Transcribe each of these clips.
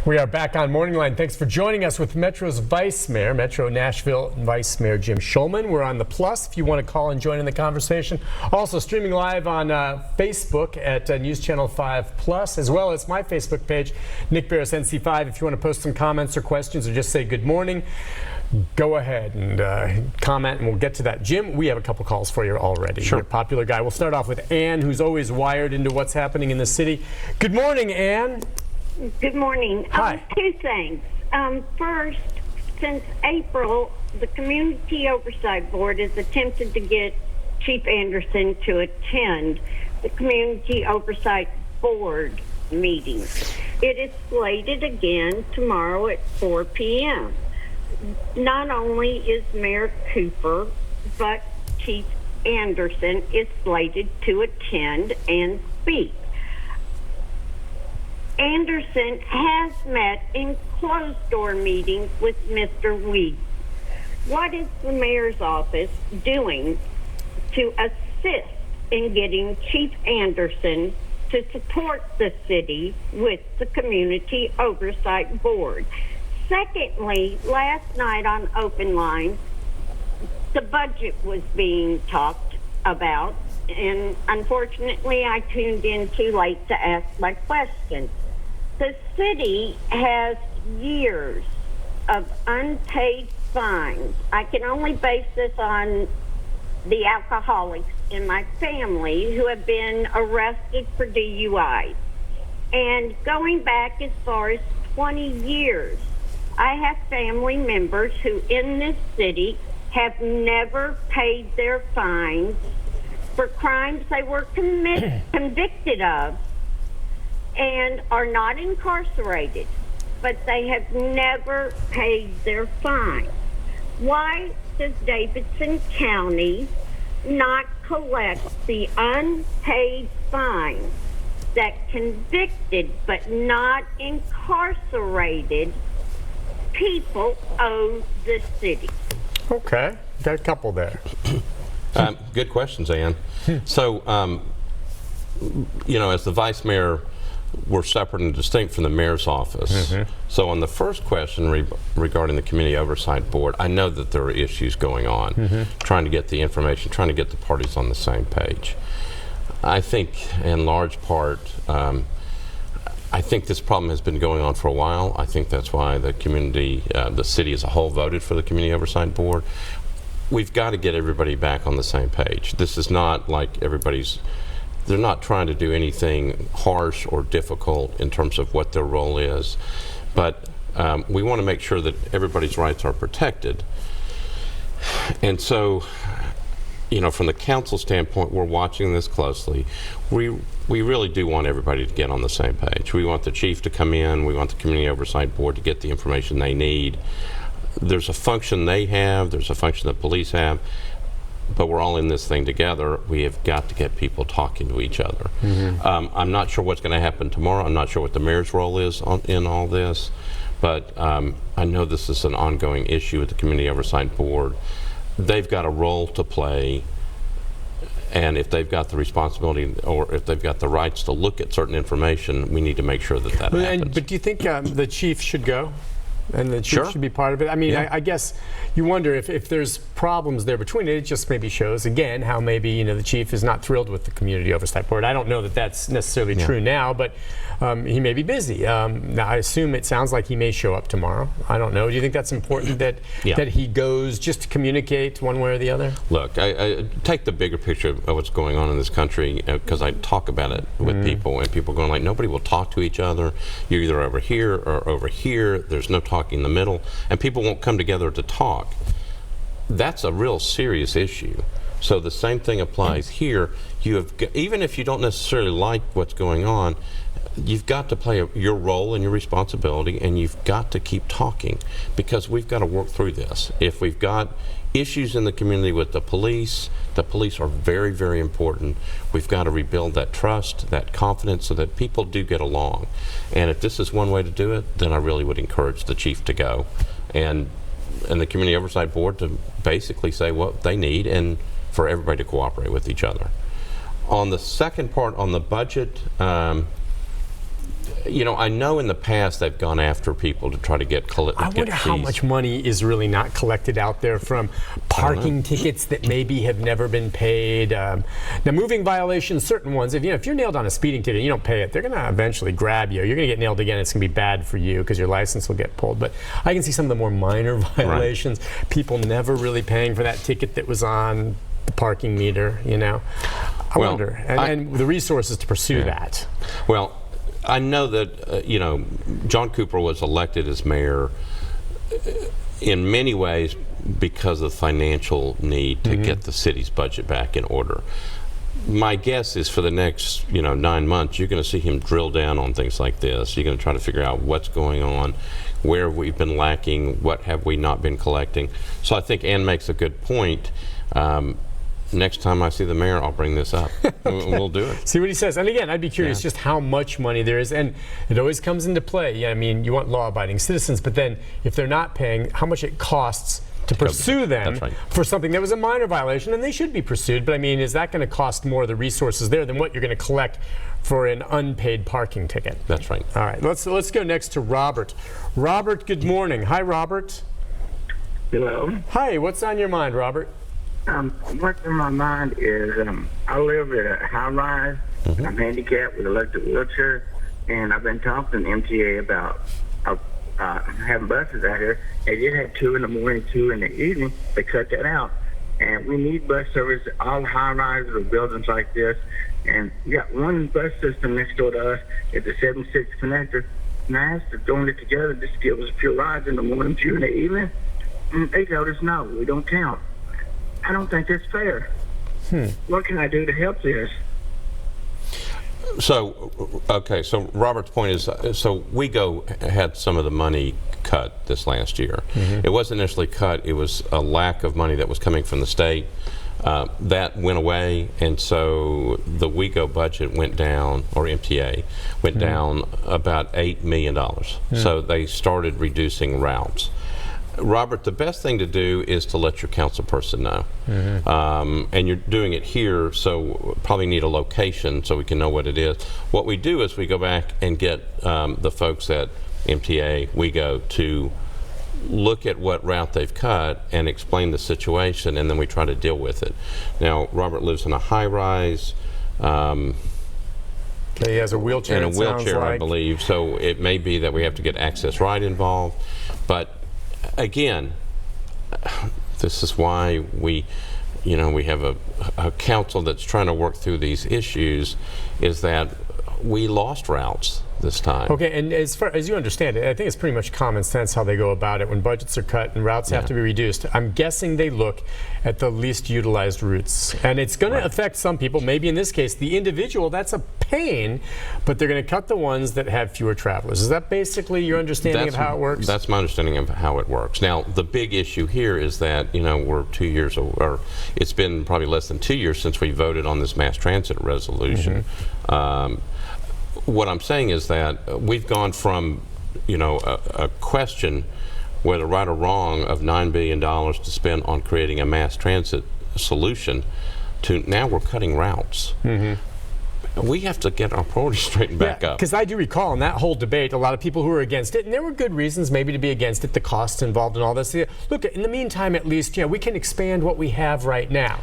We are back on Morning Line. Thanks for joining us with Metro's Vice Mayor, Metro Nashville Vice Mayor Jim Shulman. We're on the Plus if you want to call and join in the conversation. Also streaming live on Facebook at News Channel 5 Plus, as well as my Facebook page, Nick Barris NC5. If you want to post some comments or questions or just say good morning, go ahead and comment, and we'll get to that. Jim, we have a couple calls for you already. Sure. You're a popular guy. We'll start off with Ann, who's always wired into what's happening in the city. Good morning, Ann. Good morning. Hi. Two things. First, since April, the Community Oversight Board has attempted to get Chief Anderson to attend the Community Oversight Board meeting. It is slated again tomorrow at 4 p.m. Not only is Mayor Cooper, but Chief Anderson is slated to attend and speak. Anderson has met in closed-door meetings with Mr. Weed. What is the mayor's office doing to assist in getting Chief Anderson to support the city with the Community Oversight Board? Secondly, last night on Open Line, the budget was being talked about, and unfortunately I tuned in too late to ask my question. The city has years of unpaid fines. I can only base this on the alcoholics in my family who have been arrested for DUI. And going back as far as 20 years, I have family members who in this city have never paid their fines for crimes they were convicted of and are not incarcerated, but they have never paid their fine. Why does Davidson County not collect the unpaid fines that convicted but not incarcerated people owe the city? Okay, got a couple there. Good questions, Ann. So, as the vice mayor, we're separate and distinct from the mayor's office. So on the first question regarding the Community Oversight Board, I know that there are issues going on, trying to get the information, trying to get the parties on the same page. I think in large part, I think this problem has been going on for a while. I think that's why the community, the city as a whole voted for the Community Oversight Board. We've got to get everybody back on the same page. This is not like they're not trying to do anything harsh or difficult in terms of what their role is, but we want to make sure that everybody's rights are protected. And so, from the council standpoint, we're watching this closely. We really do want everybody to get on the same page. We want the chief to come in, we want the Community Oversight Board to get the information they need. There's a function they have, there's a function that police have, but we're all in this thing together. We have got to get people talking to each other. I'm not sure what's going to happen tomorrow. I'm not sure what the mayor's role is in all this, but I know this is an ongoing issue with the Community Oversight Board. They've got a role to play, and if they've got the responsibility or if they've got the rights to look at certain information, we need to make sure that happens. But do you think the chief should go? And the chief Sure. should be part of it. I mean, Yeah. I guess you wonder if there's problems there between it. It just maybe shows again how maybe the chief is not thrilled with the Community Oversight Board. I don't know that that's necessarily true now, but he may be busy. Now I assume it sounds like he may show up tomorrow. I don't know. Do you think that's important that he goes just to communicate one way or the other? Look, I take the bigger picture of what's going on in this country because I talk about it with people, and people going like, nobody will talk to each other. You're either over here or over here. There's no talk in the middle, and people won't come together to talk. That's a real serious issue. So the same thing applies here. Even if you don't necessarily like what's going on, you've got to play your role and your responsibility, and you've got to keep talking because we've got to work through this. If we've got issues in the community with the police are very, very important. We've got to rebuild that trust, that confidence, so that people do get along. And if this is one way to do it, then I really would encourage the chief to go and the Community Oversight Board to basically say what they need and for everybody to cooperate with each other. On the second part, on the budget, I know in the past they've gone after people to try to get I wonder how much money is really not collected out there from parking tickets that maybe have never been paid. Now, moving violations, certain ones, if you're nailed on a speeding ticket and you don't pay it, they're going to eventually grab you. You're going to get nailed again. It's going to be bad for you because your license will get pulled. But I can see some of the more minor violations, people never really paying for that ticket that was on the parking meter, I wonder. And the resources to pursue that. Well, I know that, John Cooper was elected as mayor in many ways because of financial need to get the city's budget back in order. My guess is for the next, 9 months, you're going to see him drill down on things like this. You're going to try to figure out what's going on, where we've been lacking, what have we not been collecting. So I think Ann makes a good point. Next time I see the mayor, I'll bring this up. We'll do it. See what he says. And again, I'd be curious just how much money there is. And it always comes into play. Yeah, I mean, you want law-abiding citizens, but then if they're not paying, how much it costs to pursue them for something that was a minor violation, and they should be pursued. But I mean, is that going to cost more of the resources there than what you're going to collect for an unpaid parking ticket? That's right. All right, let's go next to Robert. Robert, good morning. Hi, Robert. Hello. Hi, what's on your mind, Robert? What's in my mind is I live at a high-rise. I'm handicapped with electric wheelchair, and I've been talking to MTA about having buses out here. They did have 2 in the morning, 2 in the evening. They cut that out, and we need bus service. All high-rises or buildings like this, and we got one bus system next door to us. It's a 7-6 connector. And I asked to join it together just to give us a few rides in the morning, 2 in the evening. And they told us no, we don't count. I don't think that's fair. What can I do to help this? So Robert's point is, so WeGo had some of the money cut this last year. It wasn't initially cut, it was a lack of money that was coming from the state. That went away, and so the WeGo budget went down, or MTA, went down about $8 million. So they started reducing routes. Robert, the best thing to do is to let your council person know. And you're doing it here, so probably need a location so we can know what it is. What we do is we go back and get the folks at MTA, WeGo, to look at what route they've cut and explain the situation, and then we try to deal with it. Now, Robert lives in a high-rise. He has a wheelchair, and a wheelchair, I believe, so it may be that we have to get Access Right involved. But again, this is why we have a council that's trying to work through these issues, is that we lost routes this time. Okay, and as far as you understand it, I think it's pretty much common sense how they go about it when budgets are cut and routes have to be reduced. I'm guessing they look at the least utilized routes, and it's going to affect some people. Maybe in this case, the individual, that's a pain, but they're going to cut the ones that have fewer travelers. Is that basically your understanding of how it works? That's my understanding of how it works. Now, the big issue here is that, we're 2 years, or it's been probably less than 2 years since we voted on this mass transit resolution. What I'm saying is that we've gone from, a question, whether right or wrong, of $9 billion to spend on creating a mass transit solution, to now we're cutting routes. We have to get our priorities straightened back up. Because I do recall in that whole debate, a lot of people who were against it, and there were good reasons maybe to be against it, the costs involved and all this. Look, in the meantime, at least, we can expand what we have right now.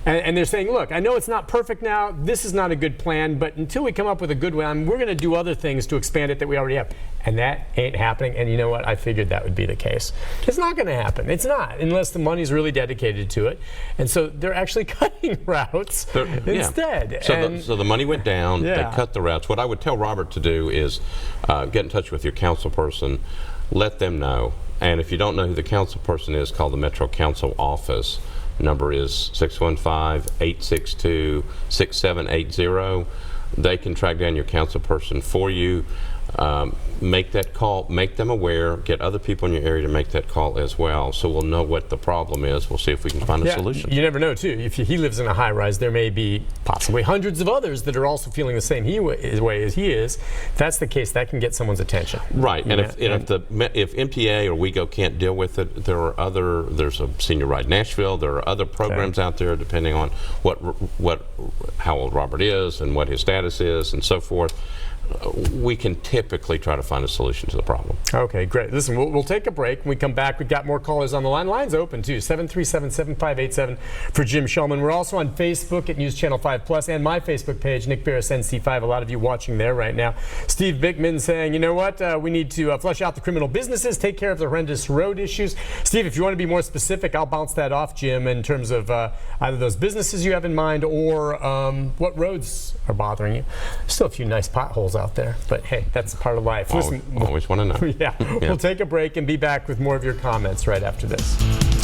And they're saying, look, I know it's not perfect now, this is not a good plan, but until we come up with a good one, we're going to do other things to expand it that we already have. And that ain't happening, and you know what? I figured that would be the case. It's not going to happen. It's not, unless the money's really dedicated to it. And so they're actually cutting routes instead. So the money went down, they cut the routes. What I would tell Robert to do is get in touch with your council person, let them know. And if you don't know who the council person is, call the Metro Council office. Number is 615-862-6780. They can track down your council person for you. Make that call, make them aware, get other people in your area to make that call as well, so we'll know what the problem is. We'll see if we can find a solution. You never know, too. If he lives in a high-rise, there may be possibly hundreds of others that are also feeling the same way as he is. If that's the case, that can get someone's attention. Right, and if MTA or WeGo can't deal with it, there's a Senior Ride Nashville, there are other programs out there depending on how old Robert is and what his status is and so forth. we can typically try to find a solution to the problem. Okay, great. Listen, we'll take a break. When we come back, we've got more callers on the line. Line's open, too, 737-7587 for Jim Shulman. We're also on Facebook at News Channel 5 Plus and my Facebook page, Nick Barris NC5. A lot of you watching there right now. Steve Bickman saying, you know what, we need to flush out the criminal businesses, take care of the horrendous road issues. Steve, if you want to be more specific, I'll bounce that off, Jim, in terms of either those businesses you have in mind or what roads are bothering you. Still a few nice potholes out there, but hey, that's part of life. Listen, Always want to know. yeah, we'll take a break and be back with more of your comments right after this.